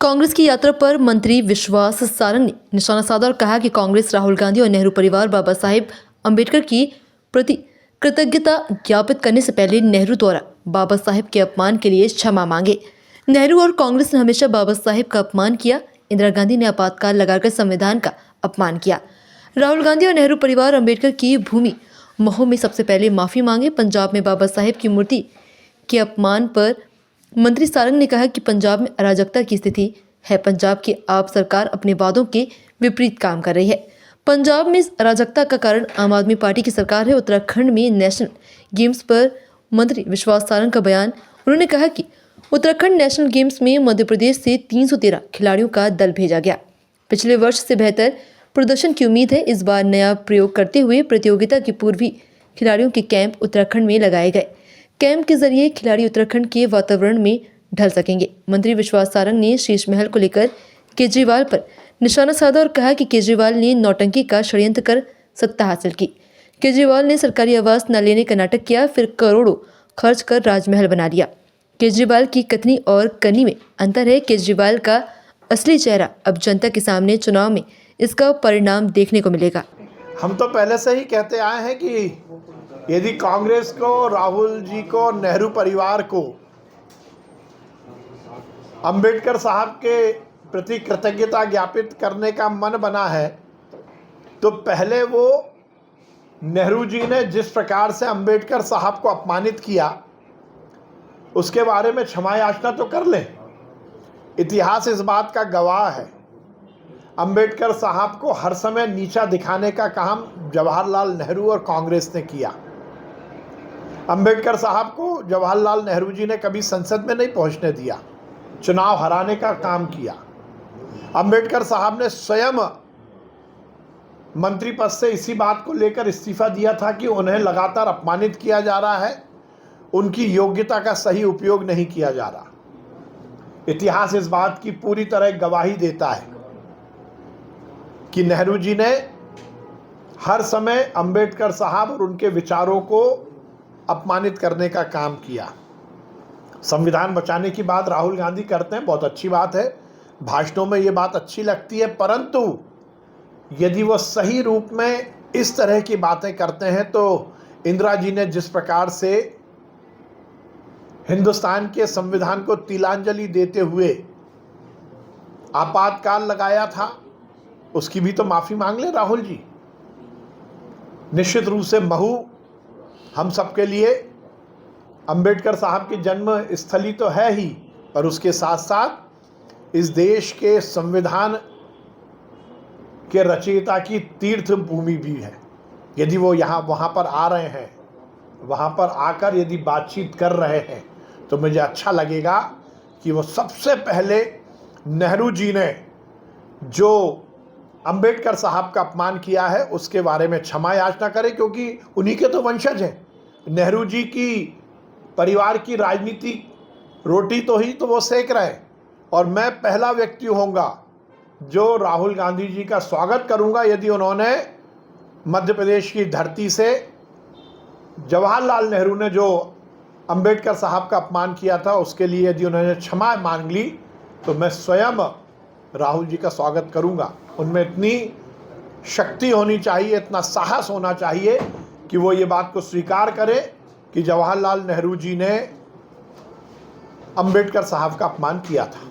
कांग्रेस की यात्रा पर मंत्री विश्वास सारंग ने निशाना साधा और कहा कि कांग्रेस राहुल गांधी और नेहरू परिवार बाबा साहेब अंबेडकर की प्रति कृतज्ञता ज्ञापित करने से पहले नेहरू द्वारा बाबा साहेब के अपमान के लिए क्षमा मांगे। नेहरू और कांग्रेस ने हमेशा बाबा साहेब का अपमान किया। इंदिरा गांधी ने आपातकाल लगाकर संविधान का अपमान किया। राहुल गांधी और नेहरू परिवार अंबेडकर की भूमि महों में सबसे पहले माफी मांगे। पंजाब में बाबा साहेब की मूर्ति के अपमान पर मंत्री सारंग ने कहा कि पंजाब में अराजकता की स्थिति है। पंजाब की आप सरकार अपने वादों के विपरीत काम कर रही है। पंजाब में अराजकता का कारण आम आदमी पार्टी की सरकार है। उत्तराखंड में नेशनल गेम्स पर मंत्री विश्वास सारंग का बयान। उन्होंने कहा कि उत्तराखंड नेशनल गेम्स में मध्य प्रदेश से 313 खिलाड़ियों का दल भेजा गया। पिछले वर्ष से बेहतर प्रदर्शन की उम्मीद है। इस बार नया प्रयोग करते हुए प्रतियोगिता के पूर्वी खिलाड़ियों के कैंप उत्तराखंड में लगाए गए। कैंप के जरिए खिलाड़ी उत्तराखंड के वातावरण में ढल सकेंगे। मंत्री विश्वास सारंग ने शीश महल को लेकर केजरीवाल पर निशाना साधा और कहा कि केजरीवाल ने नौटंकी का षड्यंत्र कर सत्ता हासिल की। केजरीवाल ने सरकारी आवास न लेने का नाटक किया, फिर करोड़ों खर्च कर राजमहल बना लिया। केजरीवाल की कथनी और करनी में अंतर है। केजरीवाल का असली चेहरा अब जनता के सामने चुनाव में इसका परिणाम देखने को मिलेगा। हम तो पहले से ही कहते आए हैं कि यदि कांग्रेस को, राहुल जी को, नेहरू परिवार को अंबेडकर साहब के प्रति कृतज्ञता ज्ञापित करने का मन बना है तो पहले वो नेहरू जी ने जिस प्रकार से अंबेडकर साहब को अपमानित किया उसके बारे में क्षमा याचना तो कर लें। इतिहास इस बात का गवाह है। अंबेडकर साहब को हर समय नीचा दिखाने का काम जवाहरलाल नेहरू और कांग्रेस ने किया। अंबेडकर साहब को जवाहरलाल नेहरू जी ने कभी संसद में नहीं पहुंचने दिया, चुनाव हराने का काम किया। अंबेडकर साहब ने स्वयं मंत्री पद से इसी बात को लेकर इस्तीफा दिया था कि उन्हें लगातार अपमानित किया जा रहा है, उनकी योग्यता का सही उपयोग नहीं किया जा रहा। इतिहास इस बात की पूरी तरह गवाही देता है कि नेहरू जी ने हर समय अंबेडकर साहब और उनके विचारों को अपमानित करने का काम किया। संविधान बचाने की बात राहुल गांधी करते हैं, बहुत अच्छी बात है, भाषणों में ये बात अच्छी लगती है, परंतु यदि वो सही रूप में इस तरह की बातें करते हैं तो इंदिरा जी ने जिस प्रकार से हिंदुस्तान के संविधान को तिलांजलि देते हुए आपातकाल लगाया था, उसकी भी तो माफ़ी मांग ले राहुल जी। निश्चित रूप से महू हम सबके लिए अंबेडकर साहब की जन्म स्थली तो है ही, पर उसके साथ साथ इस देश के संविधान के रचयिता की तीर्थ भूमि भी है। यदि वो वहाँ पर आ रहे हैं, वहाँ पर आकर यदि बातचीत कर रहे हैं तो मुझे अच्छा लगेगा कि वो सबसे पहले नेहरू जी ने जो अंबेडकर साहब का अपमान किया है उसके बारे में क्षमा याचना करें, क्योंकि उन्हीं के तो वंशज हैं। नेहरू जी की परिवार की राजनीतिक रोटी तो ही तो वो सेक रहे हैं, और मैं पहला व्यक्ति होऊंगा जो राहुल गांधी जी का स्वागत करूंगा यदि उन्होंने मध्य प्रदेश की धरती से जवाहरलाल नेहरू ने जो अंबेडकर साहब का अपमान किया था उसके लिए यदि उन्होंने क्षमा मांग ली तो मैं स्वयं राहुल जी का स्वागत करूंगा। उनमें इतनी शक्ति होनी चाहिए, इतना साहस होना चाहिए कि वो ये बात को स्वीकार करें कि जवाहरलाल नेहरू जी ने अंबेडकर साहब का अपमान किया था।